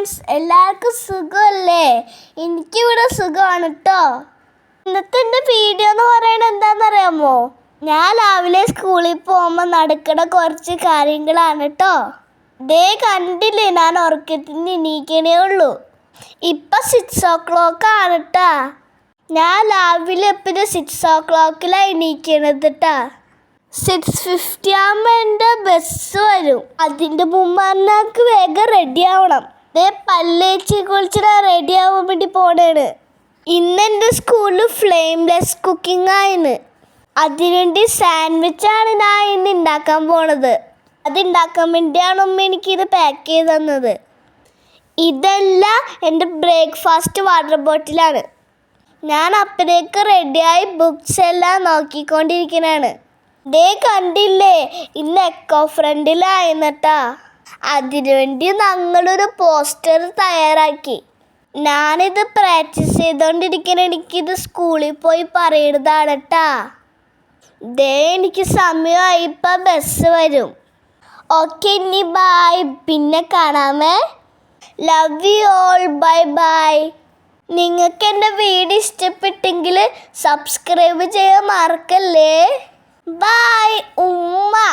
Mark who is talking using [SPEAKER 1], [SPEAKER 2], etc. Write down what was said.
[SPEAKER 1] Friends, എല്ലാവർക്കും സുഖമല്ലേ? എനിക്കിവിടെ സുഖമാണ് കേട്ടോ. ഇന്നത്തെ എൻ്റെ വീഡിയോ എന്ന് പറയുന്നത് എന്താണെന്നറിയാമോ? ഞാൻ രാവിലെ സ്കൂളിൽ പോകുമ്പോൾ നടക്കുന്ന കുറച്ച് കാര്യങ്ങളാണ് കേട്ടോ. ദേ കണ്ടില്ലേ, ഞാൻ ഉറക്കത്തിൽ നിന്ന് എണീക്കണേ ഉള്ളൂ. ഇപ്പം 6 ആണ് കേട്ടോ. ഞാൻ രാവിലെ എപ്പോഴും 6 എണീക്കണത് കേട്ടോ. 6:50 ആകുമ്പോൾ എൻ്റെ ബസ് വരും. അതിൻ്റെ മുമ്പ് എനിക്ക് വേഗം റെഡി ആവണം. ദേ പല്ലേച്ച് കുളിച്ചിട്ട് റെഡി ആവാൻ വേണ്ടി പോണേണ്. ഇന്ന് എൻ്റെ സ്കൂളിൽ ഫ്ലെയിംലെസ് കുക്കിംഗ് ആയിന്ന്. അതിനുവേണ്ടി സാൻഡ്വിച്ചാണ് ഞാൻ ഇന്ന് ഉണ്ടാക്കാൻ പോണത്. അതുണ്ടാക്കാൻ വേണ്ടിയാണ് ഉമ്മ എനിക്കിത് പാക്ക് ചെയ്ത് തന്നത്. ഇതെല്ലാം എൻ്റെ ബ്രേക്ക്ഫാസ്റ്റ് വാട്ടർ ബോട്ടിലാണ്. ഞാൻ അപ്പോഴേക്ക് റെഡിയായി ബുക്സ് എല്ലാം നോക്കിക്കൊണ്ടിരിക്കുന്നതാണ്. ദേ കണ്ടില്ലേ, ഇന്ന് എക്കോ ഫ്രണ്ടിലായിരുന്നട്ടാ. അതിനുവേണ്ടി ഞങ്ങളൊരു പോസ്റ്റർ തയ്യാറാക്കി. ഞാനിത് പ്രാക്ടീസ് ചെയ്തുകൊണ്ടിരിക്കുന്ന എനിക്കിത് സ്കൂളിൽ പോയി പറയുന്നതാണ് കേട്ടാ. ദേ എനിക്ക് സമയമായി, ഇപ്പം ബസ് വരും. ഓക്കെ, ഇനി ബൈ, പിന്നെ കാണാമേ. Love you all, bye bye. നിങ്ങൾക്ക് എൻ്റെ വീഡിയോ ഇഷ്ടപ്പെട്ടെങ്കിൽ സബ്സ്ക്രൈബ് ചെയ്യാൻ മറക്കല്ലേ. Bye, Uma.